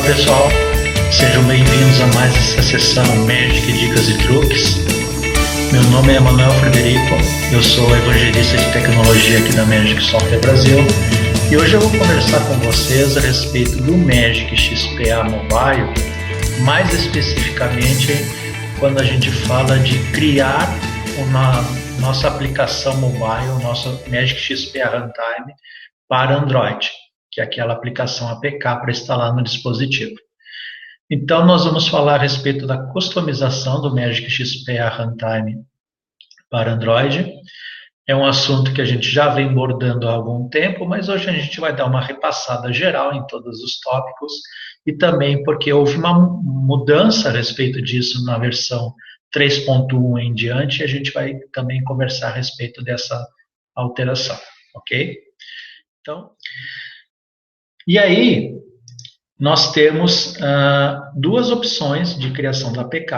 pessoal, sejam bem-vindos a mais essa sessão Magic, Dicas e Truques. Meu nome é Emanuel Frederico, eu sou evangelista de tecnologia aqui da Magic Software Brasil e hoje eu vou conversar com vocês a respeito do Magic XPA Mobile, mais especificamente quando a gente fala de criar uma nossa aplicação mobile, o nosso Magic XPA Runtime para Android, que é aquela aplicação APK para instalar no dispositivo. Então, nós vamos falar a respeito da customização do Magic XPA Runtime para Android. É um assunto que a gente já vem abordando há algum tempo, mas hoje a gente vai dar uma repassada geral em todos os tópicos e também porque houve uma mudança a respeito disso na versão 3.1 em diante, e a gente vai também conversar a respeito dessa alteração, ok? Então, e aí, nós temos duas opções de criação da APK.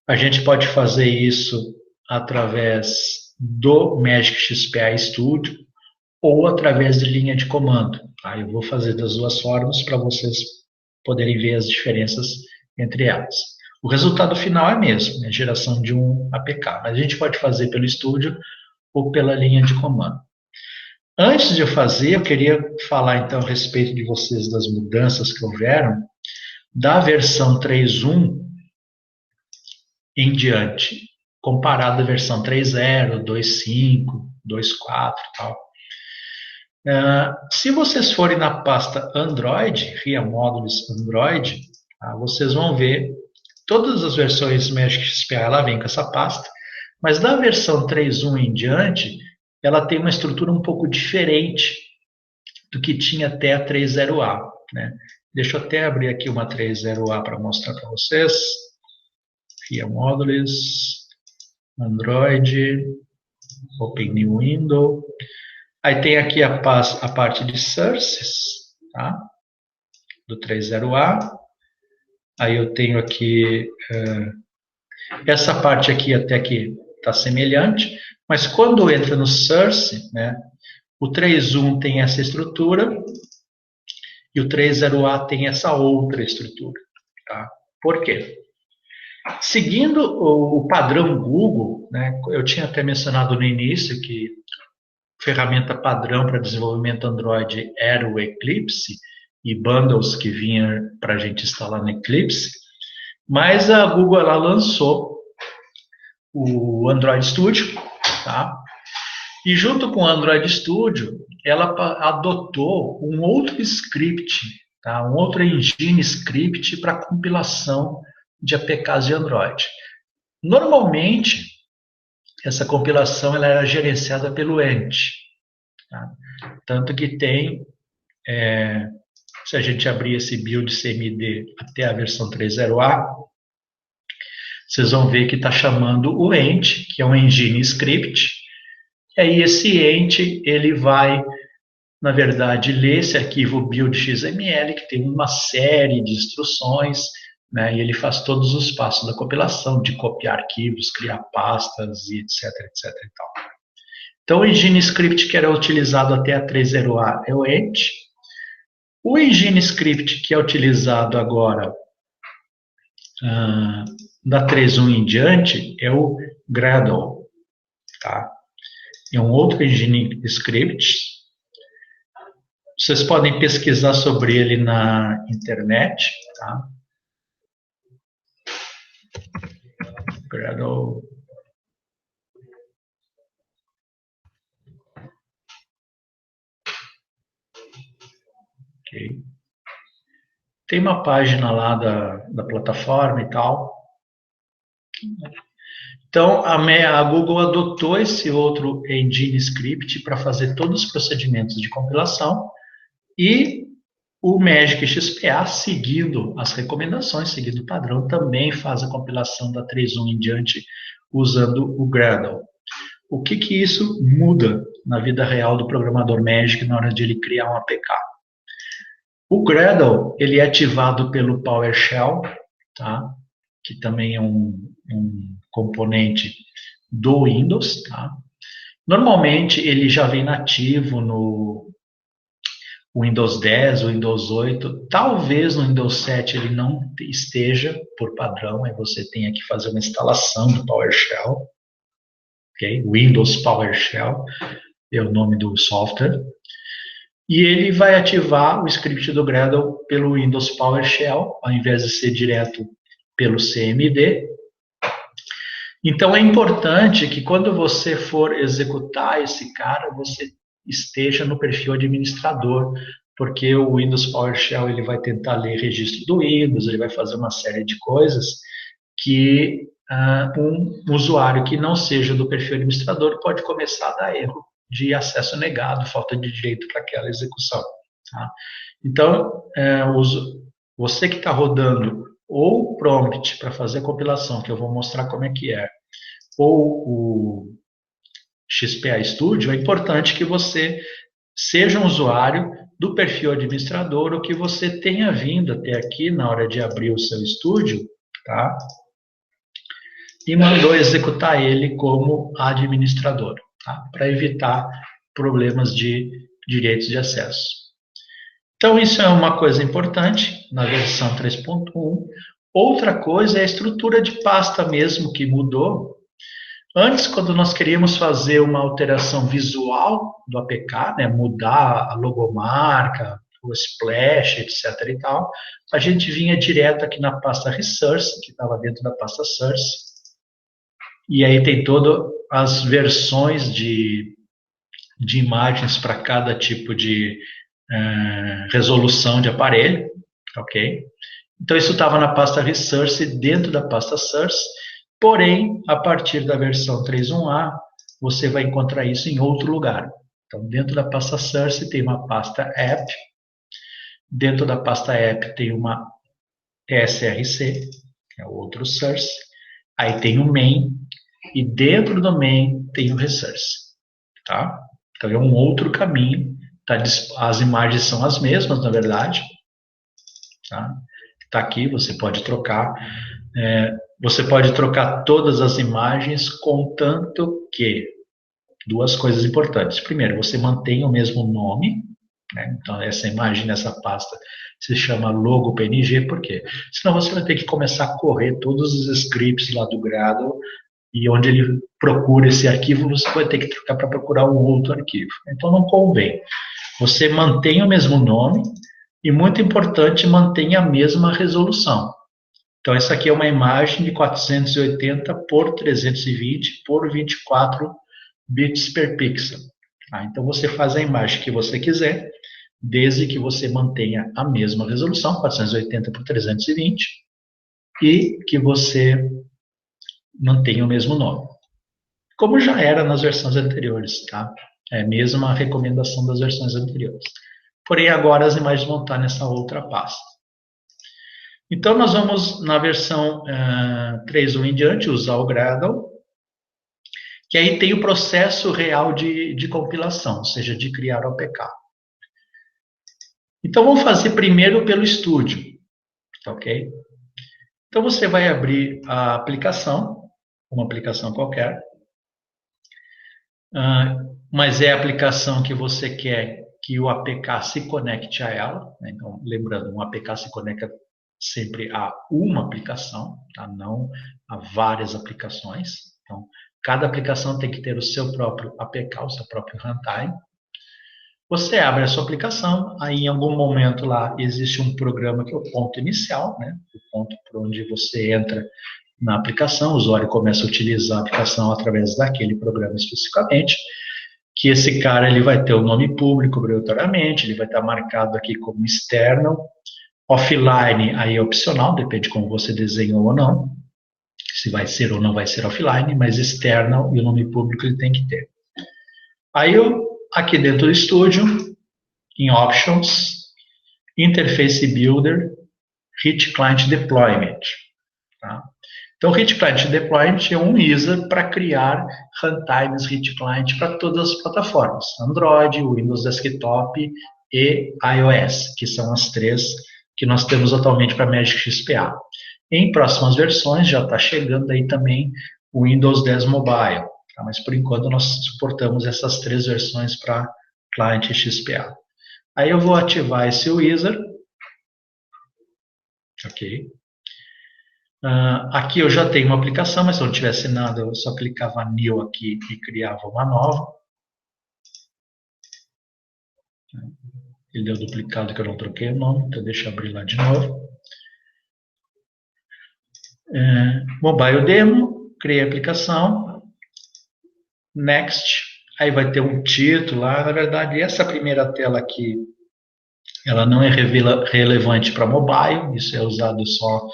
A gente pode fazer isso através do Magic XPA Studio ou através de linha de comando. Tá? Eu vou fazer das duas formas para vocês poderem ver as diferenças entre elas. O resultado final é mesmo, né? Geração de um APK, mas a gente pode fazer pelo Studio ou pela linha de comando. Antes de eu fazer, eu queria falar então a respeito de vocês das mudanças que houveram da versão 3.1 em diante, comparado à versão 3.0, 2.5, 2.4 e tal. Se vocês forem na pasta Android, RIA Módulos Android, vocês vão ver todas as versões Magic XPA, ela vem com essa pasta, mas da versão 3.1 em diante, ela tem uma estrutura um pouco diferente do que tinha até a 3.0A. Né? Deixa eu até abrir aqui uma 3.0A para mostrar para vocês. RIA Módulos, Android, Open New Window. Aí tem aqui a parte de sources, tá? Do 3.0A. Aí eu tenho aqui essa parte aqui até que está semelhante, mas quando entra no source, né, o 3.1 tem essa estrutura e o 3.0A tem essa outra estrutura. Tá? Por quê? Seguindo o padrão Google, né, eu tinha até mencionado no início que a ferramenta padrão para desenvolvimento Android era o Eclipse e bundles que vinham para a gente instalar no Eclipse, mas a Google ela lançou o Android Studio, tá? E junto com o Android Studio, ela adotou um outro script, tá? Um outro engine script para compilação de APKs de Android. Normalmente, essa compilação ela era gerenciada pelo Ent, tá? Tanto que tem, se a gente abrir esse build CMD até a versão 3.0A, vocês vão ver que está chamando o Ent, que é um engine script, e aí esse Ent, ele vai, na verdade, ler esse arquivo build.xml, que tem uma série de instruções, né, e ele faz todos os passos da compilação, de copiar arquivos, criar pastas, e etc, etc e tal. Então, o engine script que era utilizado até a 3.0A é o Ent. O engine script que é utilizado agora da 3.1 em diante é o Gradle, tá? É um outro engine script. Vocês podem pesquisar sobre ele na internet, tá? Gradle. Okay. Tem uma página lá da plataforma e tal. Então, a Google adotou esse outro engine script para fazer todos os procedimentos de compilação e o Magic XPA, seguindo as recomendações, seguindo o padrão, também faz a compilação da 3.1 em diante usando o Gradle. O que isso muda na vida real do programador Magic na hora de ele criar um APK? O Gradle ele é ativado pelo PowerShell, tá? Que também é um componente do Windows. Tá? Normalmente ele já vem nativo o Windows 10, o Windows 8, talvez no Windows 7 ele não esteja por padrão, aí você tenha que fazer uma instalação do PowerShell, ok? Windows PowerShell é o nome do software, e ele vai ativar o script do Gradle pelo Windows PowerShell, ao invés de ser direto pelo CMD. Então é importante que quando você for executar esse cara, você esteja no perfil administrador, porque o Windows PowerShell ele vai tentar ler registro do Windows, ele vai fazer uma série de coisas que um usuário que não seja do perfil administrador pode começar a dar erro de acesso negado, falta de direito para aquela execução. Tá? Então, você que está rodando ou o prompt para fazer a compilação, que eu vou mostrar como é que é, ou o XPA Studio, é importante que você seja um usuário do perfil administrador ou que você tenha vindo até aqui na hora de abrir o seu estúdio, tá? E mandou executar ele como administrador, tá? Para evitar problemas de direitos de acesso. Então, isso é uma coisa importante na versão 3.1. Outra coisa é a estrutura de pasta mesmo que mudou. Antes, quando nós queríamos fazer uma alteração visual do APK, né, mudar a logomarca, o splash, etc. e tal, a gente vinha direto aqui na pasta Resource, que estava dentro da pasta Source, e aí tem todas as versões de imagens para cada tipo de resolução de aparelho, ok? Então isso estava na pasta Resource dentro da pasta Source, porém, a partir da versão 3.1a, você vai encontrar isso em outro lugar. Então, dentro da pasta Source tem uma pasta App, dentro da pasta App tem uma SRC, que é o outro Source, aí tem o Main, e dentro do Main tem o Resource, tá? Então, é um outro caminho, tá? As imagens são as mesmas, na verdade, tá? Tá aqui, você pode trocar. Você pode trocar todas as imagens, contanto que duas coisas importantes. Primeiro, você mantém o mesmo nome, né? Então essa imagem nessa pasta se chama logo PNG, por quê? Senão você vai ter que começar a correr todos os scripts lá do Gradle e onde ele procura esse arquivo, você vai ter que trocar para procurar um outro arquivo. Então não convém. Você mantém o mesmo nome e, muito importante, mantém a mesma resolução. Então, essa aqui é uma imagem de 480 por 320 por 24 bits per pixel. Tá? Então, você faz a imagem que você quiser, desde que você mantenha a mesma resolução, 480 por 320, e que você mantenha o mesmo nome. Como já era nas versões anteriores, tá? É a mesma recomendação das versões anteriores. Porém, agora as imagens vão estar nessa outra pasta. Então, nós vamos, na versão 3.1 em diante, usar o Gradle, que aí tem o processo real de compilação, ou seja, de criar o APK. Então, vamos fazer primeiro pelo estúdio, ok? Então, você vai abrir a aplicação, uma aplicação qualquer, mas é a aplicação que você quer que o APK se conecte a ela, né? Então, lembrando, um APK se conecta sempre a uma aplicação, tá? Não a várias aplicações. Então, cada aplicação tem que ter o seu próprio APK, o seu próprio runtime. Você abre a sua aplicação, aí em algum momento lá existe um programa que é o ponto inicial, né? O ponto por onde você entra na aplicação, o usuário começa a utilizar a aplicação através daquele programa especificamente, que esse cara ele vai ter o nome público obrigatoriamente, ele vai estar marcado aqui como external. Offline aí é opcional, depende de como você desenhou ou não, se vai ser ou não vai ser offline, mas external e o nome público ele tem que ter. Aí aqui dentro do estúdio, em Options, Interface Builder, Hit Client Deployment. Tá? Então, Hit Client Deployment é um wizard para criar runtimes Hit Client para todas as plataformas, Android, Windows Desktop e iOS, que são as três que nós temos atualmente para Magic XPA. Em próximas versões já está chegando aí também o Windows 10 Mobile, tá? Mas por enquanto nós suportamos essas três versões para cliente XPA. Aí eu vou ativar esse wizard. Ok. Aqui eu já tenho uma aplicação, mas se eu não tivesse nada, eu só clicava New aqui e criava uma nova. Ele deu duplicado que eu não troquei o nome, então deixa eu abrir lá de novo. Mobile Demo, criei a aplicação. Next, aí vai ter um título lá. Na verdade, essa primeira tela aqui, ela não é relevante para mobile, isso é usado só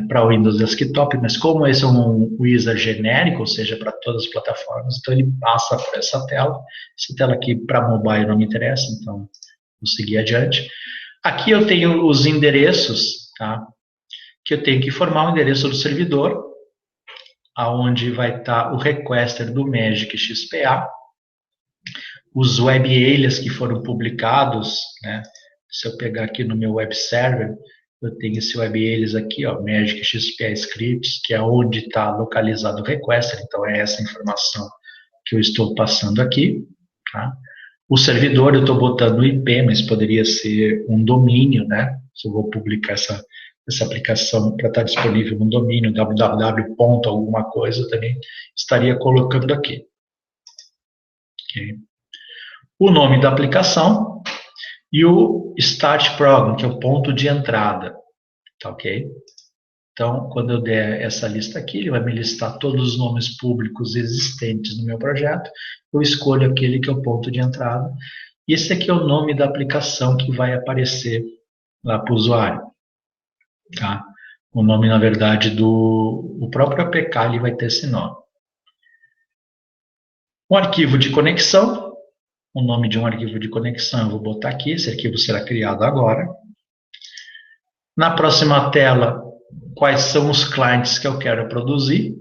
para Windows Desktop, mas como esse é um wizard genérico, ou seja, para todas as plataformas, então ele passa por essa tela. Essa tela aqui para mobile não me interessa, então vou seguir adiante. Aqui eu tenho os endereços, tá? Que eu tenho que formar o endereço do servidor, aonde vai estar o requester do Magic XPA, os web alias que foram publicados, né? Se eu pegar aqui no meu web server, eu tenho esse web alias aqui, ó, Magic XPA Scripts, que é onde está localizado o requester, então é essa informação que eu estou passando aqui, tá? O servidor eu estou botando o IP, mas poderia ser um domínio, né? Se eu vou publicar essa aplicação para estar disponível no domínio www. alguma coisa, eu também estaria colocando aqui. Okay. O nome da aplicação e o Start Program, que é o ponto de entrada. Tá ok? Então, quando eu der essa lista aqui, ele vai me listar todos os nomes públicos existentes no meu projeto. Eu escolho aquele que é o ponto de entrada. E esse aqui é o nome da aplicação que vai aparecer lá para o usuário. Tá? O nome, na verdade, o próprio APK ele vai ter esse nome. Um arquivo de conexão. O nome de um arquivo de conexão eu vou botar aqui. Esse arquivo será criado agora. Na próxima tela, quais são os clientes que eu quero produzir,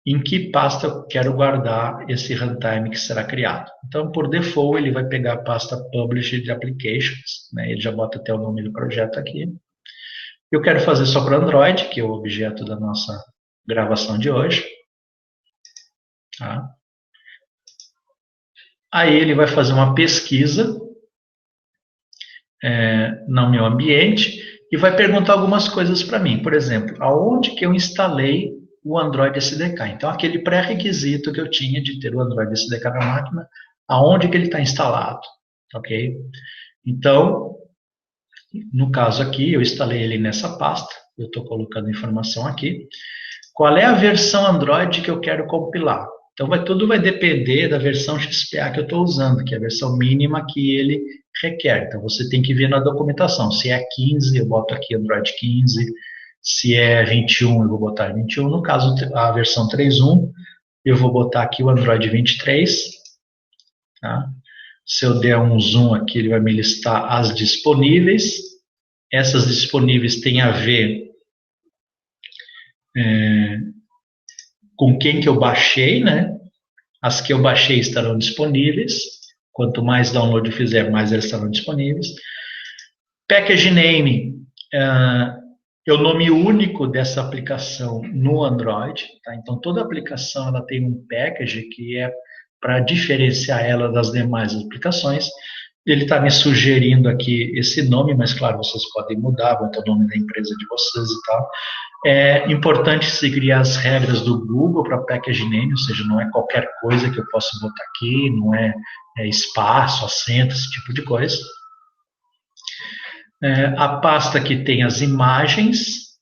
em que pasta eu quero guardar esse runtime que será criado. Então, por default, ele vai pegar a pasta Published Applications, né? Ele já bota até o nome do projeto aqui. Eu quero fazer só para Android, que é o objeto da nossa gravação de hoje. Tá? Aí ele vai fazer uma pesquisa no meu ambiente e vai perguntar algumas coisas para mim. Por exemplo, aonde que eu instalei o Android SDK? Então, aquele pré-requisito que eu tinha de ter o Android SDK na máquina, aonde que ele está instalado, ok? Então, no caso aqui, eu instalei ele nessa pasta, eu estou colocando informação aqui. Qual é a versão Android que eu quero compilar? Então, tudo vai depender da versão XPA que eu estou usando, que é a versão mínima que ele requer. Então, você tem que ver na documentação. Se é 15, eu boto aqui Android 15. Se é 21, eu vou botar 21. No caso, a versão 3.1, eu vou botar aqui o Android 23. Tá? Se eu der um zoom aqui, ele vai me listar as disponíveis. Essas disponíveis têm a ver com quem que eu baixei, né? As que eu baixei estarão disponíveis. Quanto mais download eu fizer, mais elas estarão disponíveis. Package name é o nome único dessa aplicação no Android. Tá? Então, toda aplicação ela tem um package que é para diferenciar ela das demais aplicações. Ele está me sugerindo aqui esse nome, mas claro, vocês podem mudar, botar o nome da empresa de vocês e tal. É importante seguir as regras do Google para package name, ou seja, não é qualquer coisa que eu possa botar aqui, não é espaço, acento, esse tipo de coisa. A pasta que tem as imagens,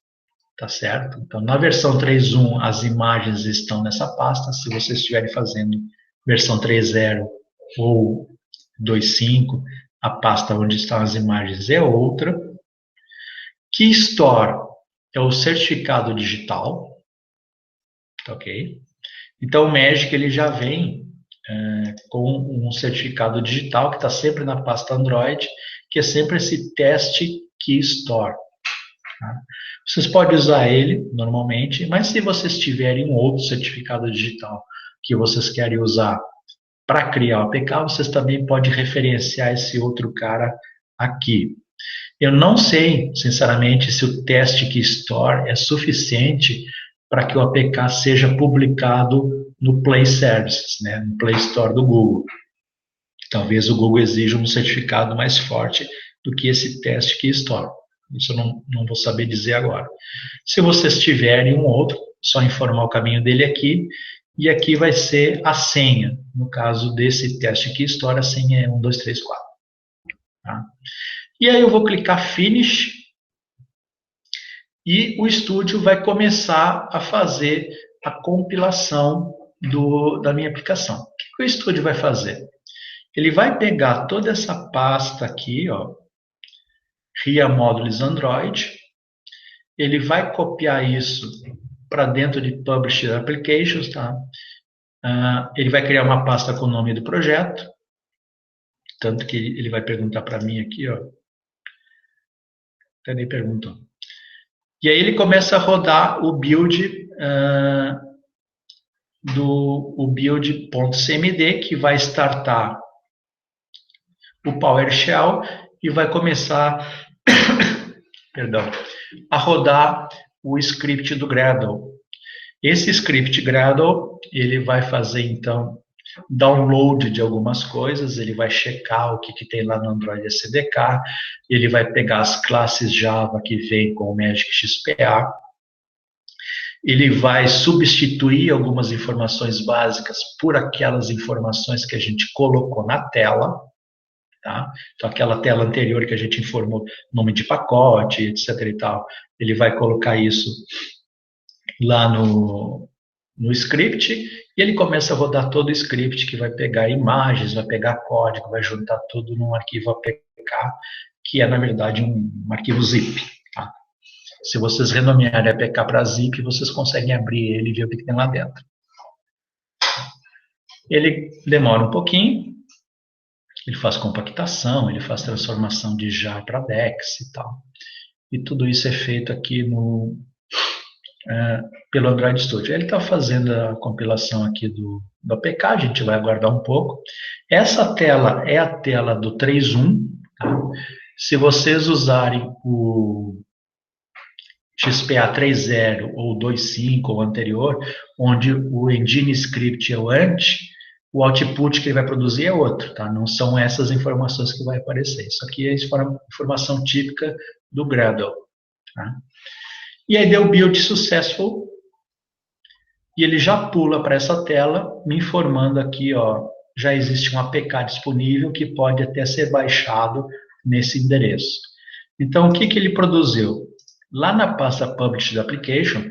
tá certo? Então, na versão 3.1, as imagens estão nessa pasta. Se vocês estiverem fazendo versão 3.0 ou 2.5, a pasta onde estão as imagens é outra. Key Store é o certificado digital, tá ok? Então, o Magic ele já vem com um certificado digital que está sempre na pasta Android, que é sempre esse teste Key Store. Tá? Vocês podem usar ele normalmente, mas se vocês tiverem um outro certificado digital que vocês querem usar para criar o APK, vocês também podem referenciar esse outro cara aqui. Eu não sei, sinceramente, se o teste Key Store é suficiente para que o APK seja publicado no Play Services, né, no Play Store do Google. Talvez o Google exija um certificado mais forte do que esse teste Keystore. Isso eu não vou saber dizer agora. Se vocês tiverem um outro, só informar o caminho dele aqui, e aqui vai ser a senha. No caso desse teste Keystore, a senha é 1, 2, 3, 4. Tá? E aí eu vou clicar Finish, e o estúdio vai começar a fazer a compilação da minha aplicação. O que o estúdio vai fazer? Ele vai pegar toda essa pasta aqui, ó, RIA Modules Android, ele vai copiar isso para dentro de Publisher Applications, tá? Ele vai criar uma pasta com o nome do projeto, tanto que ele vai perguntar para mim aqui, ó. Até nem perguntou. E aí ele começa a rodar o build o build.cmd, que vai startar o PowerShell e vai começar perdão, a rodar o script do Gradle. Esse script Gradle, ele vai fazer, então, download de algumas coisas, ele vai checar o que tem lá no Android SDK, ele vai pegar as classes Java que vem com o Magic XPA, ele vai substituir algumas informações básicas por aquelas informações que a gente colocou na tela, tá? Então, aquela tela anterior que a gente informou nome de pacote, etc. e tal, ele vai colocar isso lá no script, e ele começa a rodar todo o script, que vai pegar imagens, vai pegar código, vai juntar tudo num arquivo APK, que é, na verdade, um arquivo zip. Tá? Se vocês renomearem APK para zip, vocês conseguem abrir ele e ver o que tem lá dentro. Ele demora um pouquinho, ele faz compactação, ele faz transformação de jar para DEX e tal. E tudo isso é feito aqui pelo Android Studio. Ele está fazendo a compilação aqui do APK, a gente vai aguardar um pouco. Essa tela é a tela do 3.1. Tá? Se vocês usarem o XPA 3.0 ou 2.5 ou anterior, onde o Engine Script é o ANT, o output que ele vai produzir é outro, tá? Não são essas informações que vai aparecer. Isso aqui é informação típica do Gradle. Tá? E aí deu build successful, e ele já pula para essa tela, me informando aqui, ó, já existe um APK disponível que pode até ser baixado nesse endereço. Então, o que ele produziu? Lá na pasta Published Application,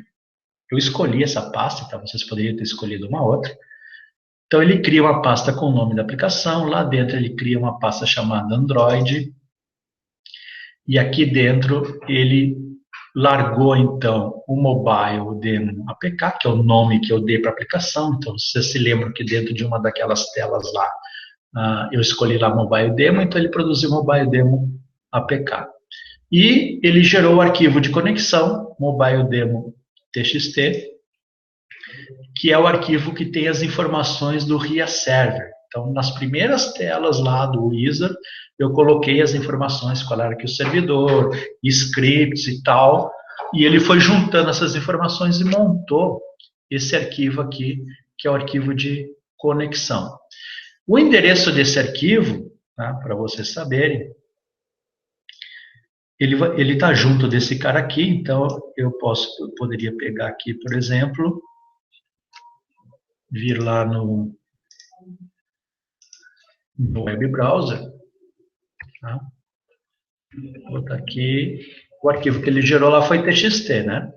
eu escolhi essa pasta, tá? Vocês poderiam ter escolhido uma outra. Então, ele cria uma pasta com o nome da aplicação, lá dentro ele cria uma pasta chamada Android, e aqui dentro ele largou, então, o Mobile Demo APK, que é o nome que eu dei para a aplicação. Então, vocês se lembram que dentro de uma daquelas telas lá, eu escolhi lá Mobile Demo, então ele produziu o Mobile Demo APK. E ele gerou o arquivo de conexão, Mobile Demo TXT, que é o arquivo que tem as informações do RIA Server. Então, nas primeiras telas lá do Wizard, eu coloquei as informações, qual era aqui o servidor, scripts e tal, e ele foi juntando essas informações e montou esse arquivo aqui, que é o arquivo de conexão. O endereço desse arquivo, tá, para vocês saberem, ele está junto desse cara aqui, então eu poderia pegar aqui, por exemplo, vir lá no web browser, tá? Vou botar aqui, o arquivo que ele gerou lá foi TXT, né?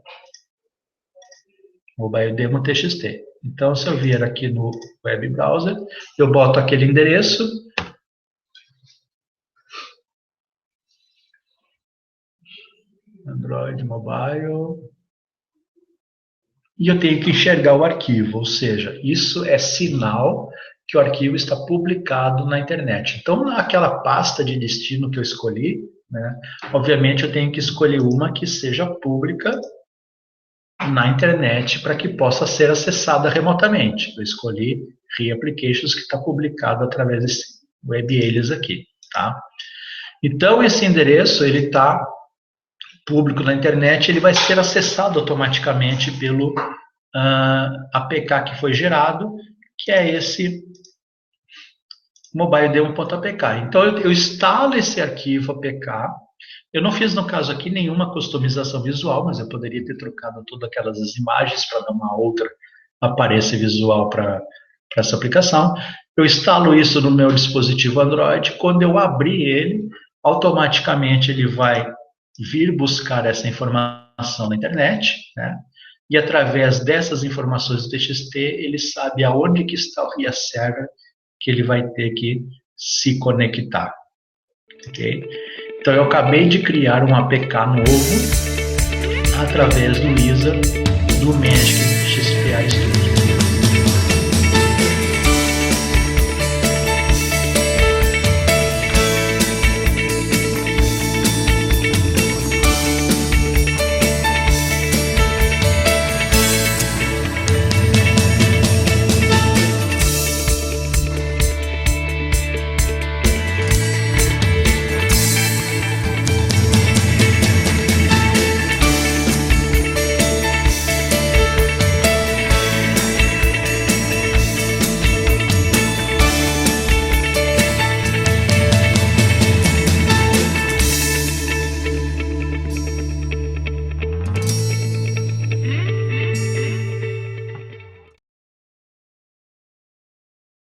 Mobile Demo TXT. Então, se eu vier aqui no web browser, eu boto aquele endereço, Android Mobile, e eu tenho que enxergar o arquivo, ou seja, isso é sinal que o arquivo está publicado na internet. Então, naquela pasta de destino que eu escolhi, né, obviamente eu tenho que escolher uma que seja pública na internet para que possa ser acessada remotamente. Eu escolhi RIA Applications, que está publicado através desse web alias aqui. Tá? Então, esse endereço ele está público na internet, ele vai ser acessado automaticamente pelo APK que foi gerado, que é esse mobile demo.apk. Então eu instalo esse arquivo APK. Eu não fiz, no caso aqui, nenhuma customização visual, mas eu poderia ter trocado todas aquelas imagens para dar uma outra aparência visual para essa aplicação. Eu instalo isso no meu dispositivo Android. Quando eu abrir ele, automaticamente ele vai vir buscar essa informação na internet, né? E através dessas informações do TXT, ele sabe aonde que está o RIA Server que ele vai ter que se conectar. Ok? Então, eu acabei de criar um APK novo através do ISA do Magic XPA Studio.